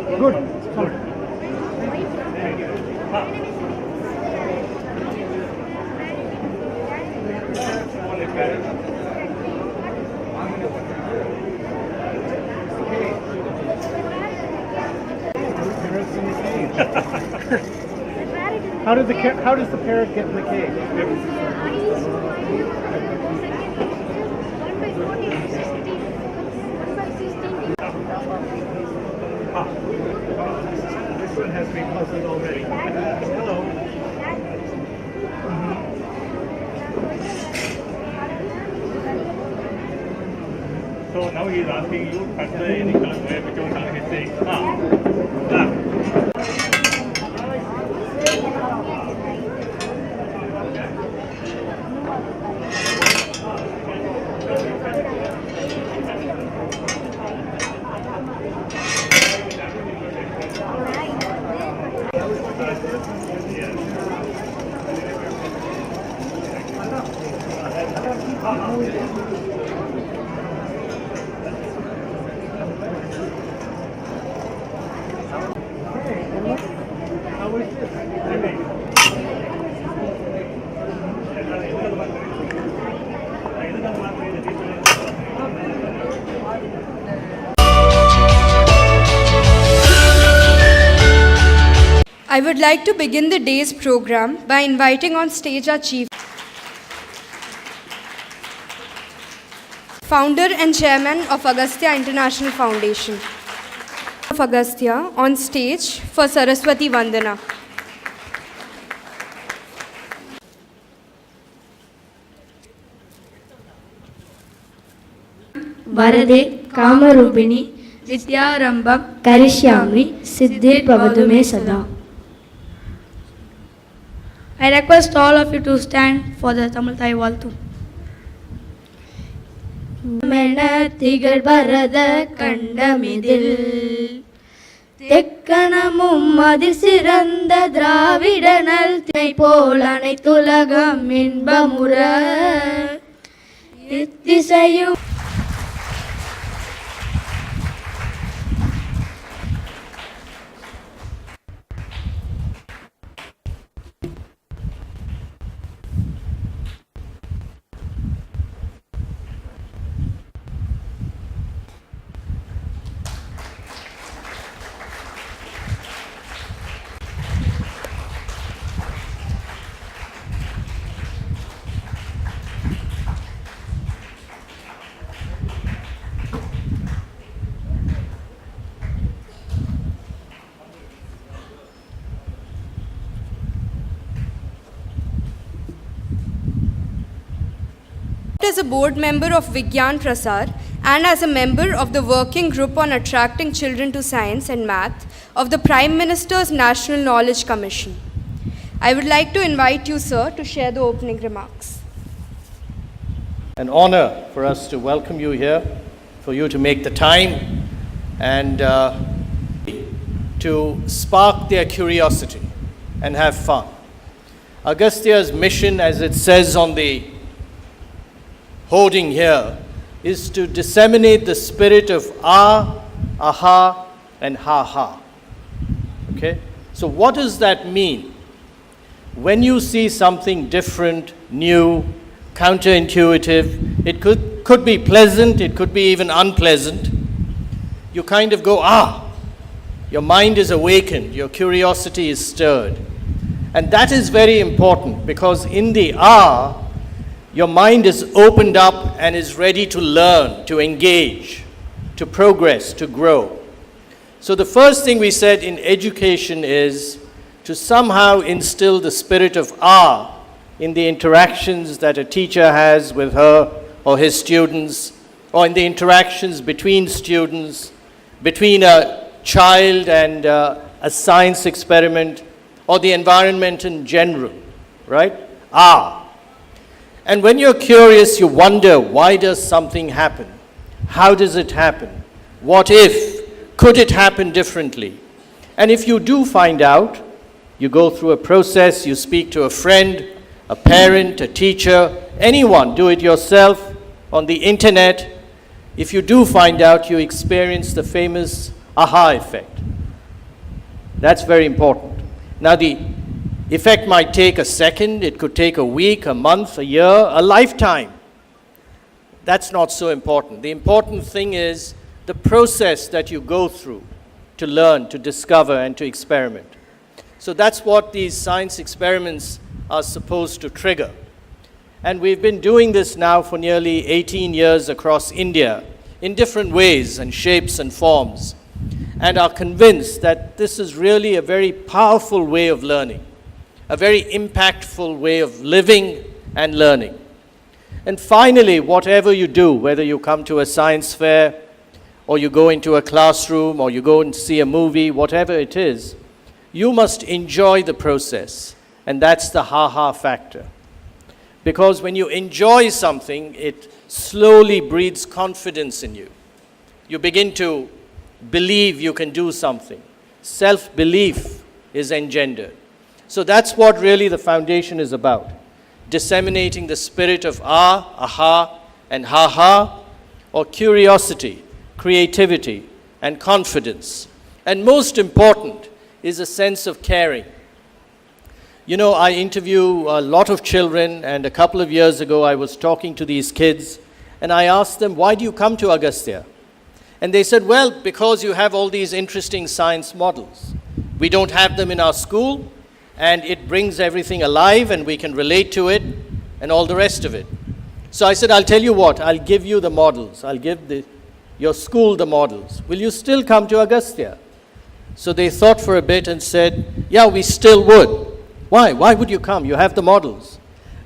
Good. Good. How does the parrot get in the cage? This one has been puzzled already. Hello. So now he is asking you cut the any color where which one color he is saying. Black. I would like to begin the day's program by inviting on stage our chief, founder and chairman of Agastya International Foundation of Agastya, on stage for Saraswati Vandana. Varade Kamarubini Vidyarambam Karishyami Siddhe Bhavatu Me Sada. I request all of you to stand for the Tamil Thai Valtu. Menathigal Bharada Kandamidil தெக்கணமும் அதில் சிறந்த திராவிடனல் போல் அனைத்துலகம் இன்பமுற இத்திசையும் as a board member of Vigyan Prasar and as a member of the working group on attracting children to science and math of the Prime Minister's National Knowledge Commission. I would like to invite you, sir, to share the opening remarks. An honor for us to welcome you here, for you to make the time and to spark their curiosity and have fun. Agastya's mission, as it says on the hoarding here, is to disseminate the spirit of aha, and ha. Okay? So what does that mean? When you see something different, new, counterintuitive, it could be pleasant, it could be even unpleasant, you kind of go, your mind is awakened, your curiosity is stirred. And that is very important, because in the your mind is opened up and is ready to learn, to engage, to progress, to grow. So the first thing we said in education is to somehow instill the spirit of in the interactions that a teacher has with her or his students, or in the interactions between students, between a child and a science experiment, or the environment in general, right? And when you're curious, you wonder, why does something happen? How does it happen? What if? Could it happen differently? And if you do find out, you go through a process, you speak to a friend, a parent, a teacher, anyone, do it yourself, on the internet. If you do find out, you experience the famous aha effect. That's very important. Now, the effect might take a second, it could take a week, a month, a year, a lifetime. That's not so important. The important thing is the process that you go through to learn, to discover, and to experiment. So that's what these science experiments are supposed to trigger. And we've been doing this now for nearly 18 years across India in different ways and shapes and forms, and are convinced that this is really a very powerful way of learning, a very impactful way of living and learning. And finally, whatever you do, whether you come to a science fair, or you go into a classroom, or you go and see a movie, whatever it is, you must enjoy the process. And that's the ha-ha factor. Because when you enjoy something, it slowly breeds confidence in you. You begin to believe you can do something. Self-belief is engendered. So that's what really the foundation is about. Disseminating the spirit of aha, and ha-ha, or curiosity, creativity, and confidence. And most important is a sense of caring. You know, I interview a lot of children, and a couple of years ago I was talking to these kids, and I asked them, why do you come to Agastya? And they said, well, because you have all these interesting science models. We don't have them in our school, and it brings everything alive, and we can relate to it, and all the rest of it. So I said, I'll tell you what, I'll give you the models. I'll give your school the models. Will you still come to Agastya? So they thought for a bit and said, yeah, we still would. Why? Why would you come? You have the models.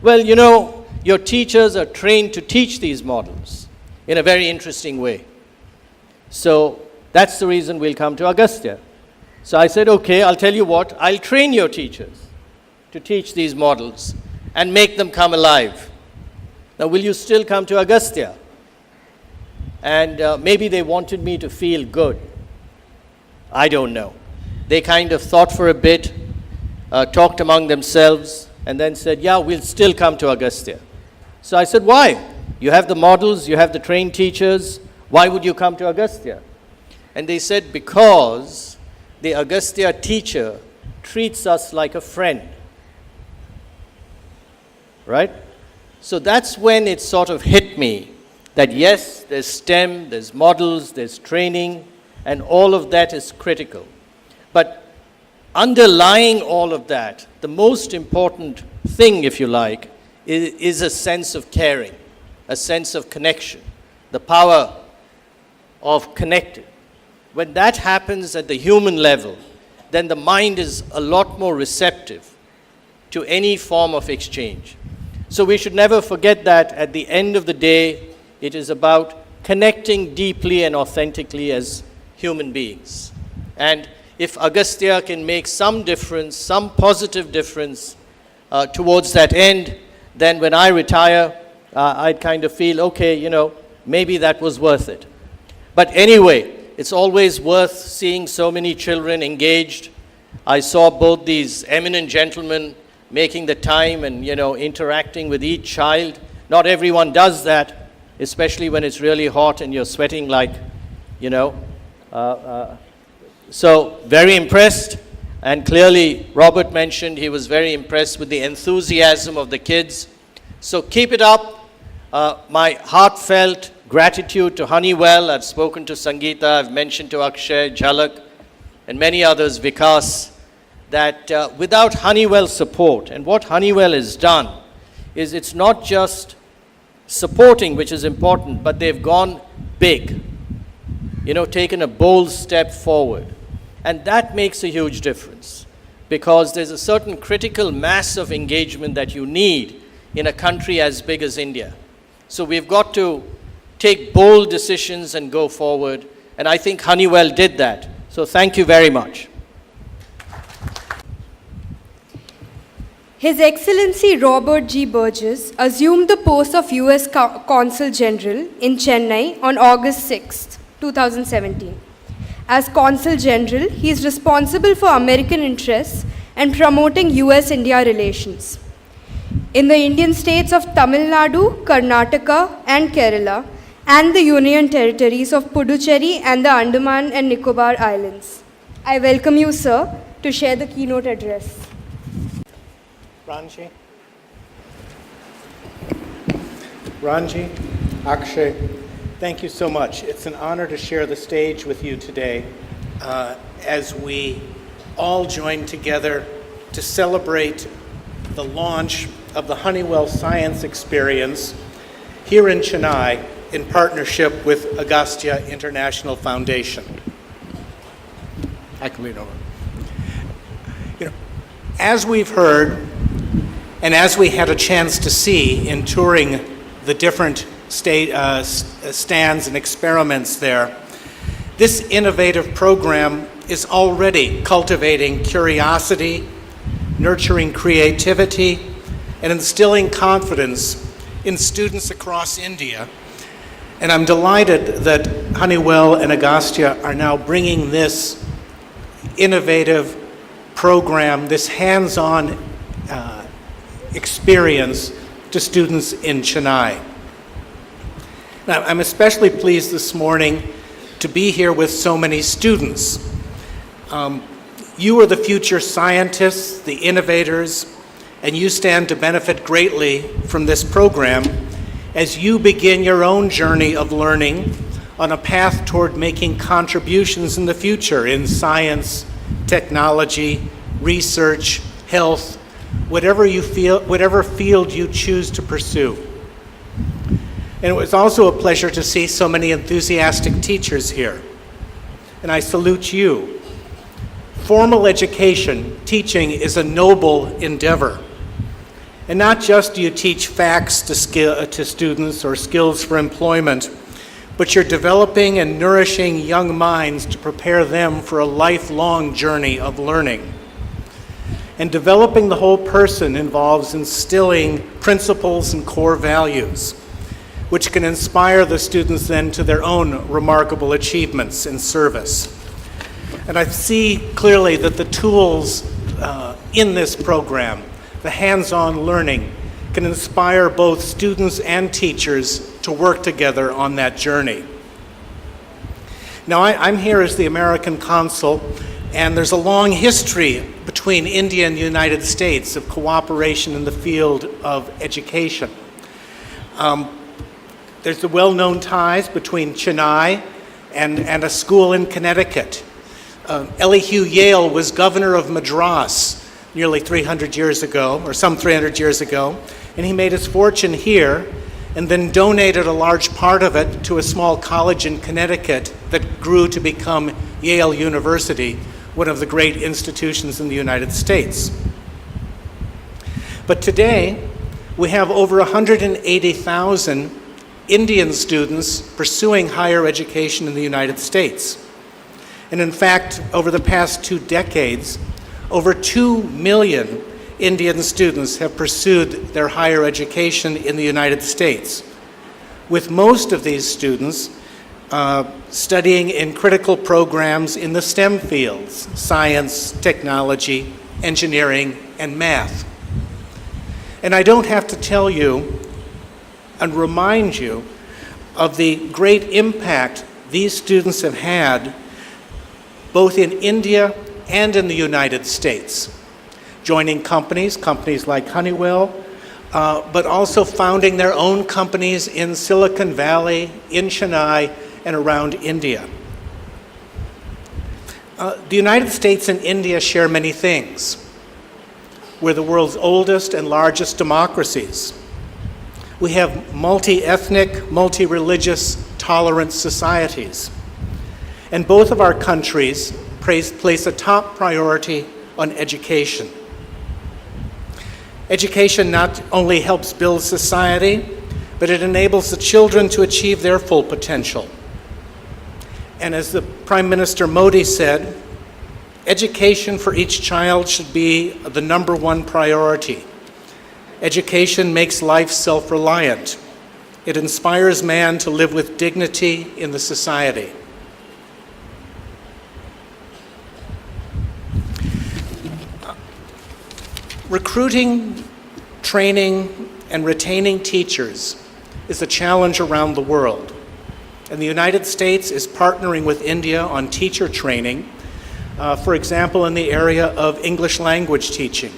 Well, you know, your teachers are trained to teach these models in a very interesting way. So that's the reason we'll come to Agastya. So I said, okay, I'll tell you what, I'll train your teachers to teach these models and make them come alive. Now, will you still come to Agastya? And maybe they wanted me to feel good. I don't know. They kind of thought for a bit, talked among themselves, and then said, yeah, we'll still come to Agastya. So I said, why? You have the models, you have the trained teachers, why would you come to Agastya? And they said, because the Agastya teacher treats us like a friend. Right? So that's when it sort of hit me that yes, there's STEM, there's models, there's training, and all of that is critical. But underlying all of that, the most important thing, if you like, is a sense of caring, a sense of connection, the power of connecting. When that happens at the human level, then the mind is a lot more receptive to any form of exchange. So we should never forget that at the end of the day, it is about connecting deeply and authentically as human beings. And if Agastya can make some difference, some positive difference towards that end, then when I retire, I'd kind of feel, okay, you know, maybe that was worth it. But anyway, it's always worth seeing so many children engaged. I saw both these eminent gentlemen making the time and, you know, interacting with each child. Not everyone does that, especially when it's really hot and you're sweating like, you know. So very impressed, and clearly Robert mentioned he was very impressed with the enthusiasm of the kids. So keep it up. My heartfelt gratitude to Honeywell. I've spoken to Sangeeta, I've mentioned to Akshay, Jhalak, and many others, Vikas, that without Honeywell support, and what Honeywell has done is it's not just supporting, which is important, but they've gone big, you know, taken a bold step forward. And that makes a huge difference, because there's a certain critical mass of engagement that you need in a country as big as India. So we've got to take bold decisions and go forward, and I think Honeywell did that. So thank you very much. His Excellency Robert G. Burgess assumed the post of U.S. Consul General in Chennai on August 6, 2017. As Consul General, he is responsible for American interests and promoting US-India relations. In the Indian states of Tamil Nadu, Karnataka, and Kerala, and the Union Territories of Puducherry and the Andaman and Nicobar Islands. I welcome you, sir, to share the keynote address. Ranji, Akshay, thank you so much. It's an honor to share the stage with you today as we all join together to celebrate the launch of the Honeywell Science Experience here in Chennai in partnership with Agastya International Foundation. I can lean over. As we've heard, and as we had a chance to see in touring the different stands and experiments there, this innovative program is already cultivating curiosity, nurturing creativity, and instilling confidence in students across India. And I'm delighted that Honeywell and Agastya are now bringing this innovative program, this hands-on experience to students in Chennai. Now, I'm especially pleased this morning to be here with so many students. You are the future scientists, the innovators, and you stand to benefit greatly from this program as you begin your own journey of learning on a path toward making contributions in the future in science, technology, research, health, whatever field you choose to pursue. And it was also a pleasure to see so many enthusiastic teachers here. And I salute you. Formal education, teaching, is a noble endeavor. And not just do you teach facts to students or skills for employment, but you're developing and nourishing young minds to prepare them for a lifelong journey of learning. And developing the whole person involves instilling principles and core values, which can inspire the students then to their own remarkable achievements in service. And I see clearly that the tools in this program, the hands-on learning, can inspire both students and teachers to work together on that journey. Now, I'm here as the American consul, and there's a long history between India and the United States of cooperation in the field of education. There's the well-known ties between Chennai and a school in Connecticut. Elihu Yale was governor of Madras nearly 300 years ago, or some 300 years ago, and he made his fortune here and then donated a large part of it to a small college in Connecticut that grew to become Yale University, one of the great institutions in the United States. But today, we have over 180,000 Indian students pursuing higher education in the United States. And in fact, over the past 2 decades, over 2 million Indian students have pursued their higher education in the United States, with most of these students studying in critical programs in the STEM fields: science, technology, engineering, and math. And I don't have to tell you and remind you of the great impact these students have had both in India and in the United States, joining companies like Honeywell, but also founding their own companies in Silicon Valley, in Chennai, and around India. The United States and India share many things. We're the world's oldest and largest democracies. We have multi-ethnic, multi-religious, tolerant societies. And both of our countries place a top priority on education. Education not only helps build society, but it enables the children to achieve their full potential. And as the Prime Minister Modi said, education for each child should be the #1 priority. Education makes life self-reliant. It inspires man to live with dignity in the society. Recruiting, training, and retaining teachers is a challenge around the world. And the United States is partnering with India on teacher training for example, in the area of English language teaching.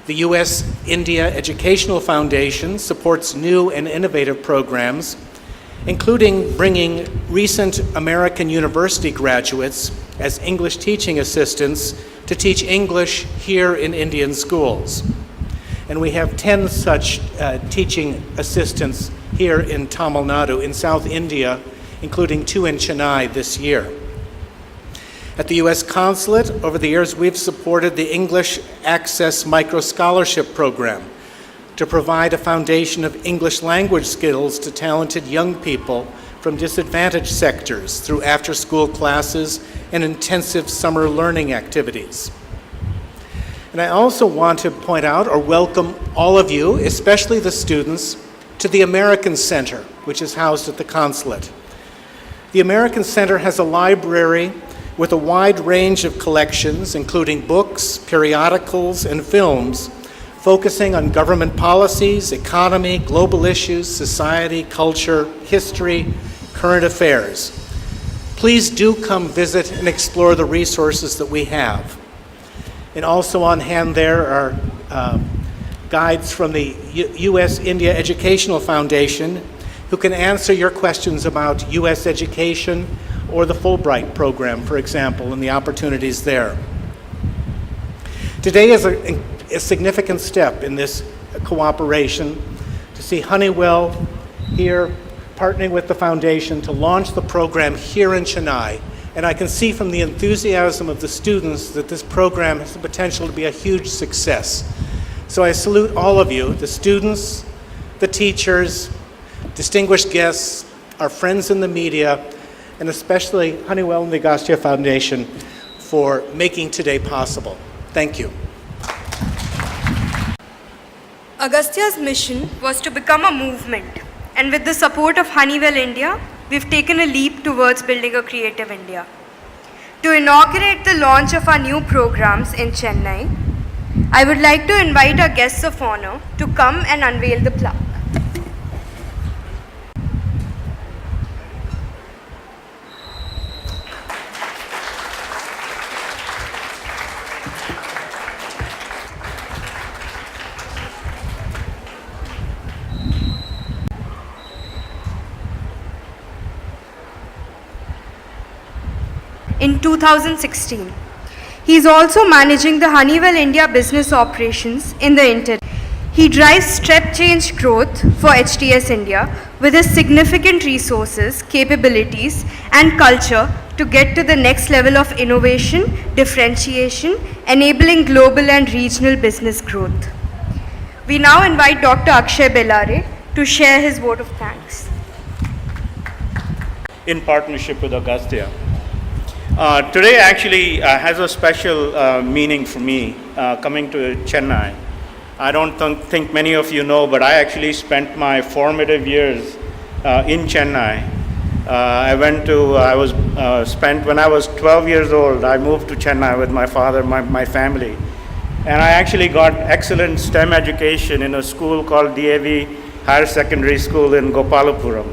The U.S.-India Educational Foundation supports new and innovative programs, including bringing recent American university graduates as English teaching assistants to teach English here in Indian schools. And we have 10 such teaching assistants here in Tamil Nadu, in South India, including 2 in Chennai this year. At the U.S. Consulate, over the years, we've supported the English Access Micro-Scholarship Program to provide a foundation of English language skills to talented young people from disadvantaged sectors through after-school classes and intensive summer learning activities. And I also want to point out or welcome all of you, especially the students, to the American Center, which is housed at the consulate. The American Center has a library with a wide range of collections, including books, periodicals, and films, focusing on government policies, economy, global issues, society, culture, history, current affairs. Please do come visit and explore the resources that we have. And also on hand there are guides from the U.S.-India Educational Foundation who can answer your questions about U.S. education or the Fulbright program, for example, and the opportunities there. Today is a significant step in this cooperation to see Honeywell here partnering with the foundation to launch the program here in Chennai. And I can see from the enthusiasm of the students that this program has the potential to be a huge success. So I salute all of you, the students, the teachers, distinguished guests, our friends in the media, and especially Honeywell and the Agastya Foundation for making today possible. Thank you. Agastya's mission was to become a movement, and with the support of Honeywell India, we've taken a leap towards building a creative India. To inaugurate the launch of our new programs in Chennai, I would like to invite our guests of honor to come and unveil the plaque. In 2016. He is also managing the Honeywell India business operations in the interim. He drives step change growth for HTS India with his significant resources, capabilities, and culture to get to the next level of innovation, differentiation, enabling global and regional business growth. We now invite Dr. Akshay Bellare to share his vote of thanks. In partnership with Agastya. Today actually has a special meaning for me coming to Chennai. I don't think many of you know, but I actually spent my formative years in Chennai. When I was 12 years old, I moved to Chennai with my father, my family. And I actually got excellent STEM education in a school called DAV Higher Secondary School in Gopalapuram.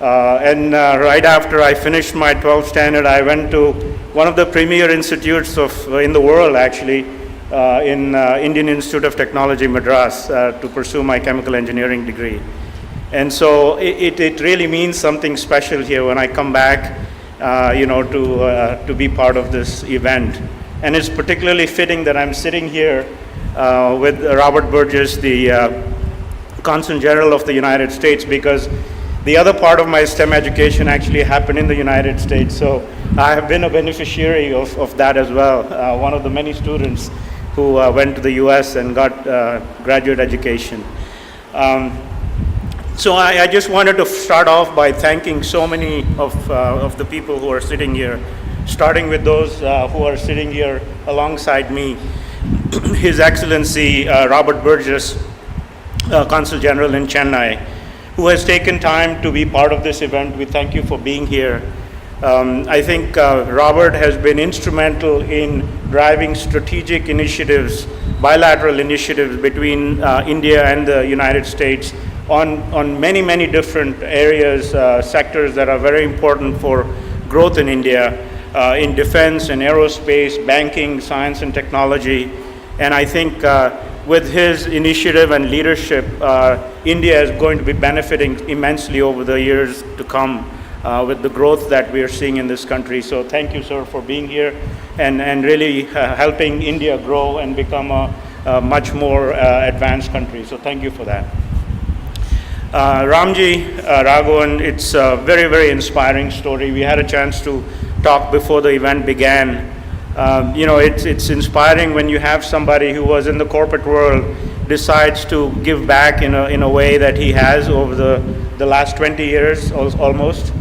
Right after I finished my 12th standard, I went to one of the premier institutes in the world, actually, in Indian Institute of Technology, Madras, to pursue my chemical engineering degree. And so it really means something special here when I come back, to be part of this event. And it's particularly fitting that I'm sitting here with Robert Burgess, the Consul General of the United States, because the other part of my STEM education actually happened in the United States, so I have been a beneficiary of that as well. One of the many students who went to the US and got graduate education. So I just wanted to start off by thanking so many of the people who are sitting here, starting with those who are sitting here alongside me. His Excellency Robert Burgess, Consul General in Chennai, who has taken time to be part of this event. We thank you for being here. I think Robert has been instrumental in driving strategic initiatives, bilateral initiatives between India and the United States on many, many different areas, sectors that are very important for growth in India. in defense and aerospace, banking, science and technology. And I think with his initiative and leadership, India is going to be benefiting immensely over the years to come with the growth that we are seeing in this country. So thank you, sir, for being here and really helping India grow and become a much more advanced country. So thank you for that. Ramji Raghavan, it's a very, very inspiring story. We had a chance to talk before the event began. It's inspiring when you have somebody who was in the corporate world decides to give back in a way that he has over the last 20 years almost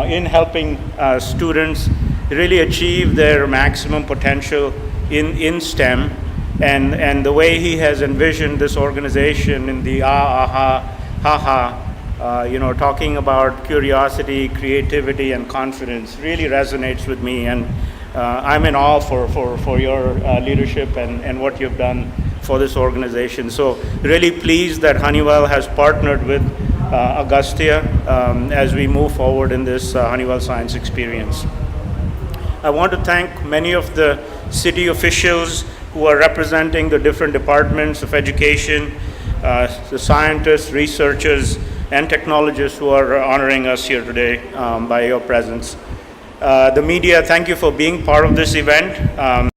in helping students really achieve their maximum potential in STEM. And the way he has envisioned this organization in the talking about curiosity, creativity, and confidence really resonates with me. And I'm in awe for your leadership and what you've done for this organization. So really pleased that Honeywell has partnered with Agastya as we move forward in this Honeywell Science Experience. I want to thank many of the city officials who are representing the different departments of education, the scientists, researchers, and technologists who are honoring us here today by your presence. The media, thank you for being part of this event.